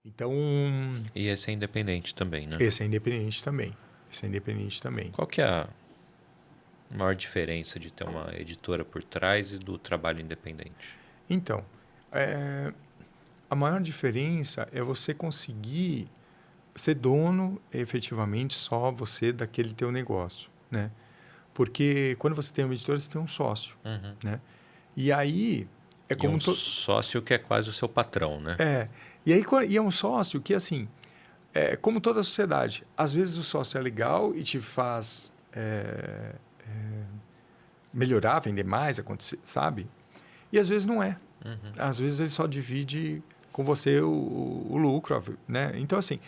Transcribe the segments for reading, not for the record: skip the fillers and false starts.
Então, E esse é independente também, né? esse é independente também. Esse é independente também. Qual que é a maior diferença de ter uma editora por trás e do trabalho independente? Então, a maior diferença é você conseguir ser dono, efetivamente, só você daquele teu negócio, né? Porque quando você tem uma editora, você tem um sócio, Uhum. né? E aí é E um como sócio que é quase o seu patrão, né? e é um sócio que assim é como toda a sociedade. Às vezes o sócio é legal e te faz melhorar, vender mais, acontecer, sabe? E às vezes não é. Uhum. Às vezes ele só divide com você o lucro, né? Então assim,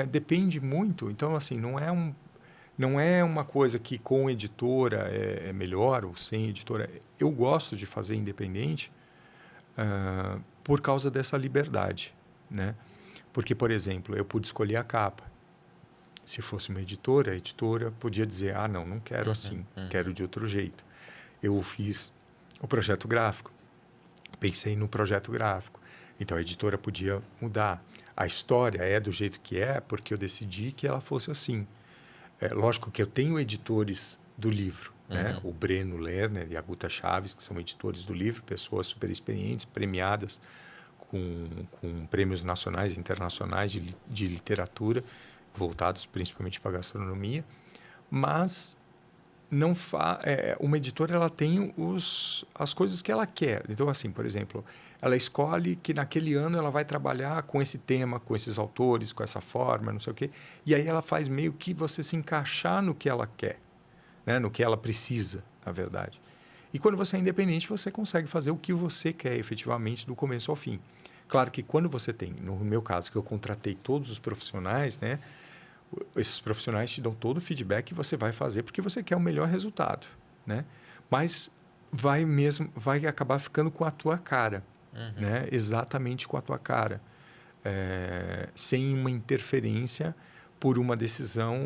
depende muito. Então assim, não é uma coisa que com editora é melhor ou sem editora. Eu gosto de fazer independente por causa dessa liberdade, né? Porque, por exemplo, eu pude escolher a capa. Se fosse uma editora, a editora podia dizer, não quero assim, quero de outro jeito. Eu fiz o projeto gráfico, pensei no projeto gráfico. Então, a editora podia mudar. A história é do jeito que é, porque eu decidi que ela fosse assim. É lógico que eu tenho editores do livro, né? O Breno Lerner e a Guta Chaves, que são editores do livro, pessoas super experientes, premiadas com prêmios nacionais e internacionais de literatura, voltados principalmente para a gastronomia. Mas não uma editora ela tem as coisas que ela quer. Então, assim, por exemplo, ela escolhe que naquele ano ela vai trabalhar com esse tema, com esses autores, com essa forma, não sei o quê. E aí ela faz meio que você se encaixar no que ela quer, né? No que ela precisa, na verdade. E quando você é independente, você consegue fazer o que você quer efetivamente do começo ao fim. Claro que quando você tem, no meu caso, que eu contratei todos os profissionais, né? Esses profissionais te dão todo o feedback que você vai fazer porque você quer o melhor resultado, né? Mas vai acabar ficando com a tua cara, né? Exatamente com a tua cara, sem uma interferência por uma decisão,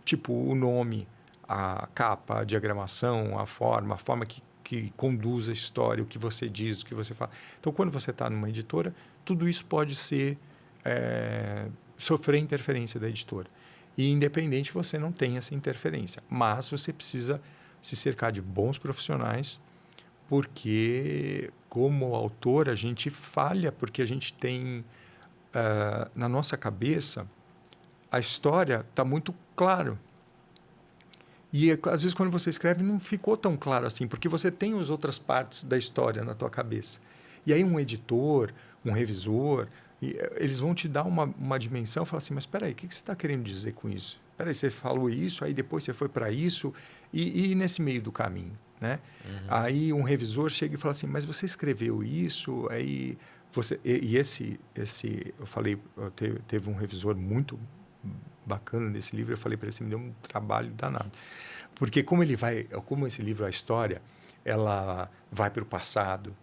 tipo o nome, a capa, a diagramação, a forma que conduz a história, o que você diz, o que você fala. Então, quando você está numa editora, tudo isso pode ser sofrer interferência da editora. E independente, você não tem essa interferência. Mas você precisa se cercar de bons profissionais, porque como autor a gente falha, porque a gente tem na nossa cabeça a história está muito claro. E às vezes quando você escreve não ficou tão claro assim, porque você tem as outras partes da história na tua cabeça. E aí um editor, um revisor, eles vão te dar uma dimensão e falar assim, mas espera aí, o que você está querendo dizer com isso? Espera aí, você falou isso, aí depois você foi para isso, e nesse meio do caminho, né? Aí um revisor chega e fala assim, mas você escreveu isso, aí você... eu falei, teve um revisor muito bacana nesse livro, eu falei para ele, me deu um trabalho danado. Porque como esse livro, a história, ela vai para o passado,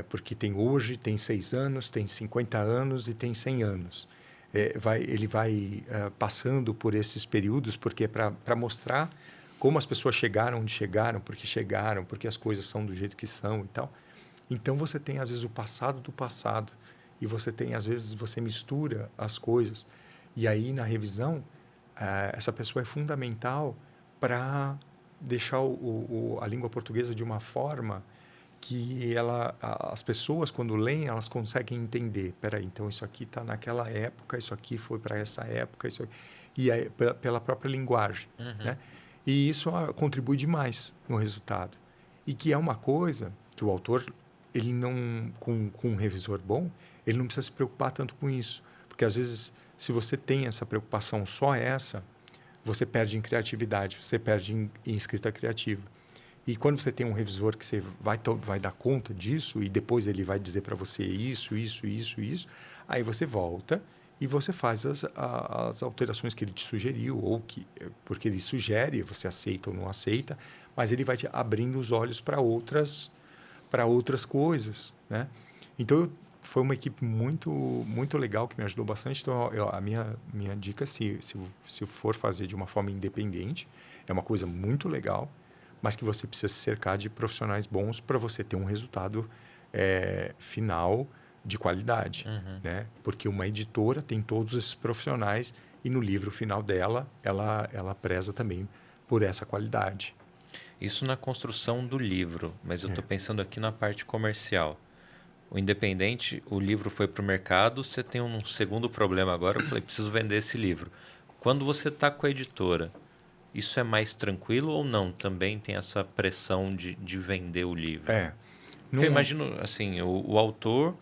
porque tem hoje, tem 6 anos, tem 50 anos e tem 100 anos. Ele vai passando por esses períodos, porque para mostrar como as pessoas chegaram onde chegaram, porque as coisas são do jeito que são e tal. Então, você tem, às vezes, o passado do passado, e você tem, às vezes, você mistura as coisas. E aí, na revisão, essa pessoa é fundamental para deixar a língua portuguesa de uma forma que as pessoas, quando leem, elas conseguem entender. Peraí, então isso aqui está naquela época, isso aqui foi para essa época, e aí, pela própria linguagem. Né? E isso contribui demais no resultado. E que é uma coisa que o autor, ele não, com um revisor bom, ele não precisa se preocupar tanto com isso. Porque, às vezes, se você tem essa preocupação só essa, você perde em criatividade, você perde em escrita criativa. E quando você tem um revisor que você vai dar conta disso e depois ele vai dizer para você isso, aí você volta e você faz as alterações que ele te sugeriu, porque ele sugere, você aceita ou não aceita, mas ele vai te abrindo os olhos para outras coisas, né? Então, foi uma equipe muito, muito legal que me ajudou bastante. Então, a minha dica, se for fazer de uma forma independente, é uma coisa muito legal, mas que você precisa se cercar de profissionais bons para você ter um resultado final de qualidade, né? Porque uma editora tem todos esses profissionais e no livro final dela, ela preza também por essa qualidade. Isso na construção do livro, mas eu estou pensando aqui na parte comercial. O independente, o livro foi para o mercado, você tem um segundo problema agora, eu falei, preciso vender esse livro. Quando você está com a editora, isso é mais tranquilo ou não? Também tem essa pressão de vender o livro? Porque eu imagino, assim, o autor,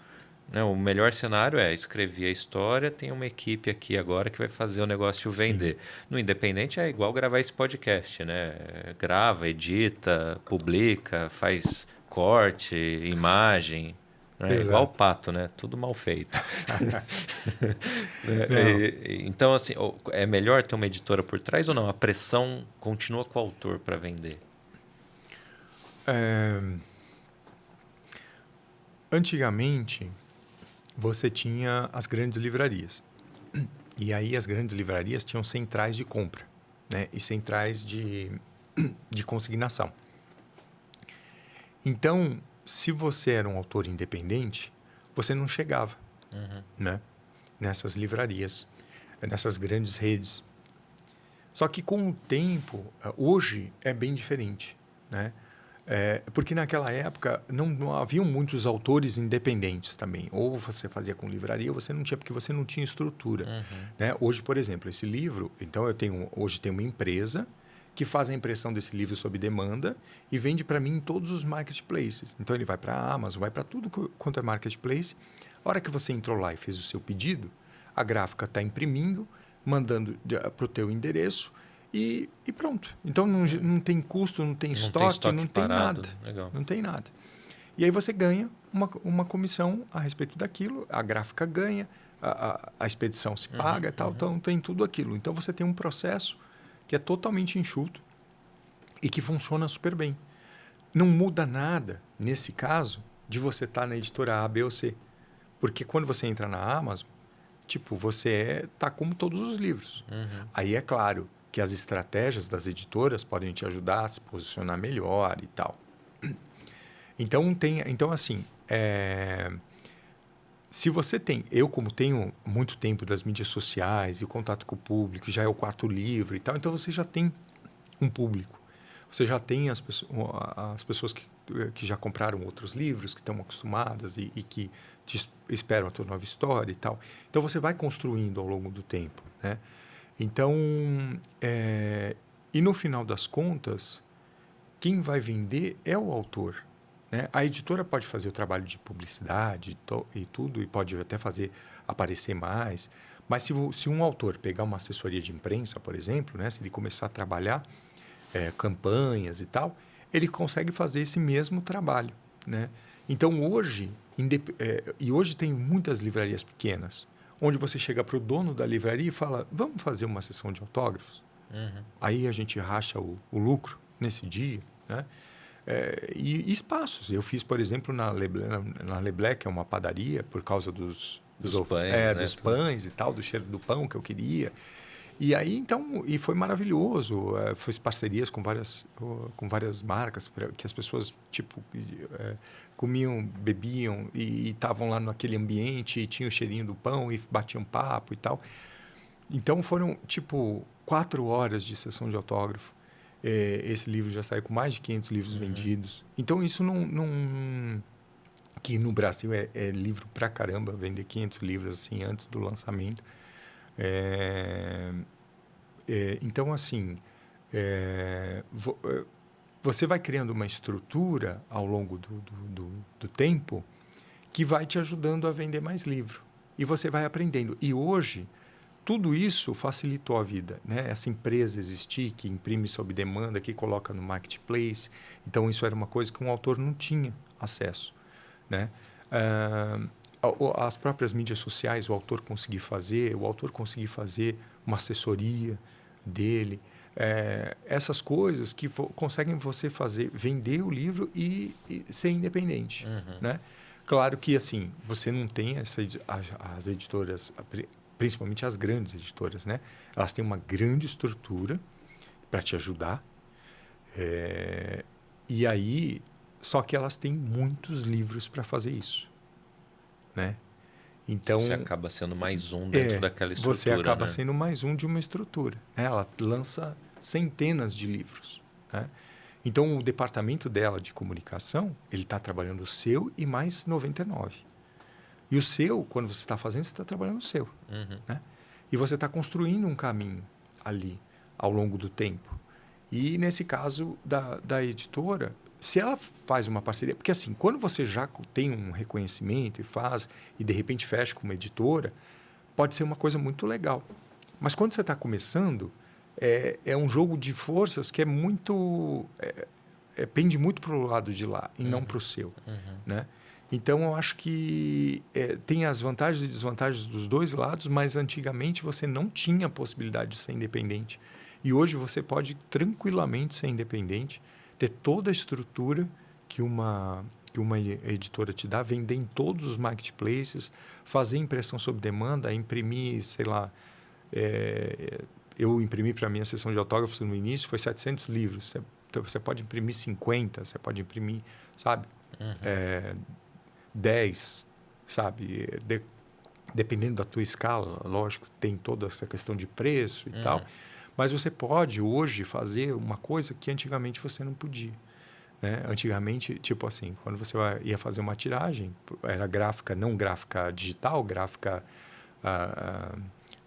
né, o melhor cenário é escrever a história, tem uma equipe aqui agora que vai fazer o negócio vender. No independente é igual gravar esse podcast, né? Grava, edita, publica, faz corte, imagem. É igual o pato, né? Tudo mal feito. Então, assim, é melhor ter uma editora por trás ou não? A pressão continua com o autor para vender? Antigamente, você tinha as grandes livrarias. E aí as grandes livrarias tinham centrais de compra, né? E centrais de consignação. Então, se você era um autor independente, você não chegava, né? Nessas livrarias, nessas grandes redes. Só que com o tempo, hoje é bem diferente, né? Porque naquela época não haviam muitos autores independentes também. Ou você fazia com livraria, ou você não tinha, porque você não tinha estrutura. Né? Hoje, por exemplo, esse livro... Então, hoje tem uma empresa que faz a impressão desse livro sob demanda e vende para mim em todos os marketplaces. Então, ele vai para a Amazon, vai para tudo quanto é marketplace. A hora que você entrou lá e fez o seu pedido, a gráfica está imprimindo, mandando para o teu endereço e pronto. Então, não tem custo, não tem estoque, não tem nada. Legal. Não tem nada. E aí você ganha uma comissão a respeito daquilo, a gráfica ganha, a expedição se paga e tal, então tem tudo aquilo. Então, você tem um processo que é totalmente enxuto e que funciona super bem. Não muda nada, nesse caso, de você estar na editora A, B ou C. Porque quando você entra na Amazon, você está como todos os livros. Aí é claro que as estratégias das editoras podem te ajudar a se posicionar melhor e tal. Então assim, se você tem... Eu, como tenho muito tempo das mídias sociais e o contato com o público, já é o quarto livro e tal, então você já tem um público. Você já tem as pessoas que já compraram outros livros, que estão acostumadas e que te esperam a tua nova história e tal. Então, você vai construindo ao longo do tempo, né? Então, e no final das contas, quem vai vender é o autor, né? A editora pode fazer o trabalho de publicidade e tudo, e pode até fazer aparecer mais, mas se um autor pegar uma assessoria de imprensa, por exemplo, né? Se ele começar a trabalhar campanhas e tal, ele consegue fazer esse mesmo trabalho, né? Então, hoje, hoje tem muitas livrarias pequenas, onde você chega para o dono da livraria e fala, vamos fazer uma sessão de autógrafos? Aí a gente racha o lucro nesse dia, né? E espaços. Eu fiz, por exemplo, na Leblé, que é uma padaria, por causa dos pães, né? Dos pães e tal, do cheiro do pão que eu queria. E aí, então, foi maravilhoso. Fiz parcerias com várias marcas que as pessoas, comiam, bebiam e estavam lá naquele ambiente e tinham o cheirinho do pão e batiam papo e tal. Então, foram, 4 horas de sessão de autógrafo. Esse livro já saiu com mais de 500 livros vendidos. Então, isso que no Brasil é livro pra caramba, vender 500 livros assim, antes do lançamento. Então, assim, você vai criando uma estrutura ao longo do tempo que vai te ajudando a vender mais livro. E você vai aprendendo. E hoje, tudo isso facilitou a vida, né? Essa empresa existir, que imprime sob demanda, que coloca no marketplace. Então, isso era uma coisa que um autor não tinha acesso, né? As próprias mídias sociais, o autor conseguir fazer uma assessoria dele, essas coisas que conseguem você vender o livro e ser independente, né? Claro que, assim, você não tem as editoras, principalmente as grandes editoras, né? Elas têm uma grande estrutura para te ajudar, e aí, só que elas têm muitos livros para fazer isso. né? Então, você acaba sendo mais um dentro daquela estrutura, você acaba né? sendo mais um de uma estrutura, né? Ela lança centenas de livros, né? Então, o departamento dela de comunicação, ele está trabalhando o seu e mais 99. E o seu, quando você está fazendo, você está trabalhando o seu, né? E você está construindo um caminho ali, ao longo do tempo. E, nesse caso da editora, se ela faz uma parceria... Porque, assim, quando você já tem um reconhecimento e de repente fecha com uma editora, pode ser uma coisa muito legal. Mas, quando você está começando, é um jogo de forças que é muito... pende muito para o lado de lá e não para o seu, né? Então, eu acho que tem as vantagens e desvantagens dos dois lados, mas antigamente você não tinha a possibilidade de ser independente. E hoje você pode tranquilamente ser independente, ter toda a estrutura que uma editora te dá, vender em todos os marketplaces, fazer impressão sob demanda, imprimir, sei lá... eu imprimi para a minha sessão de autógrafos no início, foi 700 livros. Você pode imprimir 50, você pode imprimir, sabe? 10, sabe? Dependendo da tua escala, lógico, tem toda essa questão de preço e tal. Mas você pode, hoje, fazer uma coisa que antigamente você não podia, né? Antigamente, tipo assim, quando você ia fazer uma tiragem, era gráfica, não gráfica digital, gráfica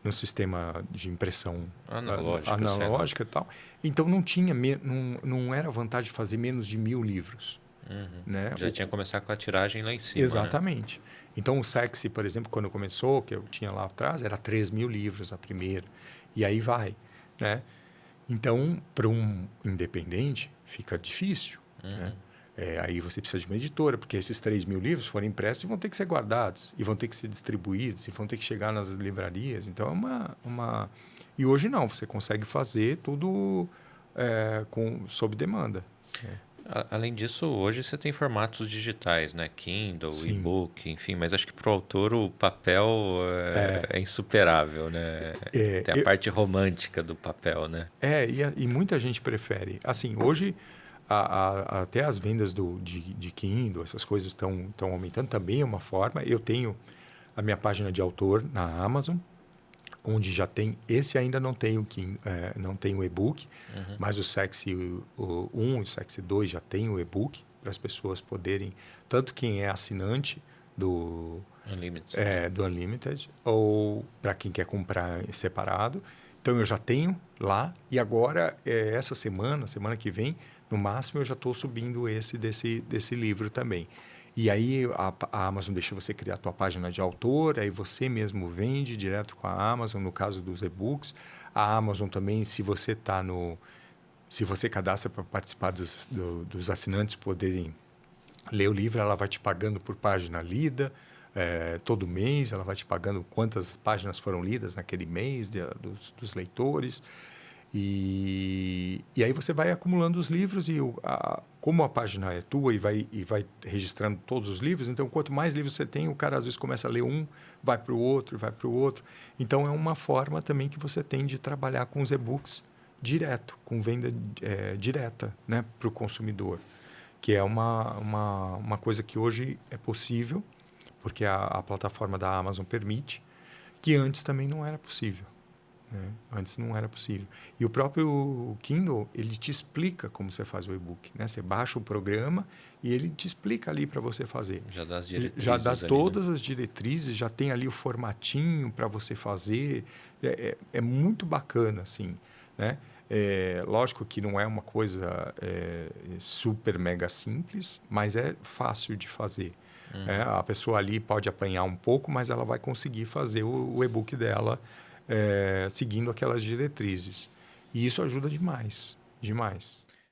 no sistema de impressão analógica e tal. Então, não era vantagem fazer menos de 1000 livros. Né? Já tinha que começar com a tiragem lá em cima. Exatamente. Né? Então, o Sexy, por exemplo, quando começou, que eu tinha lá atrás, era 3.000 livros a primeira. E aí vai, né? Então, para um independente, fica difícil. Né? Aí você precisa de uma editora, porque esses 3.000 livros foram impressos e vão ter que ser guardados, e vão ter que ser distribuídos, e vão ter que chegar nas livrarias. Então, é uma... E hoje não, você consegue fazer tudo sob demanda. Além disso, hoje você tem formatos digitais, né? Kindle, Sim. e-book, enfim. Mas acho que para o autor o papel é insuperável, né? Tem a parte romântica do papel, né? E muita gente prefere. Assim, hoje, até as vendas de Kindle, essas coisas estão aumentando. Também é uma forma. Eu tenho a minha página de autor na Amazon, onde já tem... Esse ainda não tem o e-book, mas o Sexy 1 e o Sexy 2 já tem o e-book para as pessoas poderem... Tanto quem é assinante do Unlimited, ou para quem quer comprar separado. Então, eu já tenho lá. E agora, essa semana que vem, no máximo, eu já estou subindo desse livro também. E aí a Amazon deixa você criar a tua página de autor, aí você mesmo vende direto com a Amazon, no caso dos e-books. A Amazon também, se você cadastra para participar dos assinantes poderem ler o livro, ela vai te pagando por página lida, todo mês, ela vai te pagando quantas páginas foram lidas naquele mês dos leitores. E aí você vai acumulando os livros e como a página é tua e vai registrando todos os livros, então quanto mais livros você tem, o cara às vezes começa a ler um, vai para o outro. Então é uma forma também que você tem de trabalhar com os e-books direto, com venda direta, né, para o consumidor, que é uma coisa que hoje é possível, porque a plataforma da Amazon permite, que antes também não era possível. Antes não era possível. E o próprio Kindle, ele te explica como você faz o e-book, né? Você baixa o programa e ele te explica ali para você fazer. Já dá as diretrizes. Já dá ali, todas né? as diretrizes, já tem ali o formatinho para você fazer. É muito bacana, assim, né? Lógico que não é uma coisa super mega simples, mas é fácil de fazer. A pessoa ali pode apanhar um pouco, mas ela vai conseguir fazer o e-book dela seguindo aquelas diretrizes. E isso ajuda demais, demais.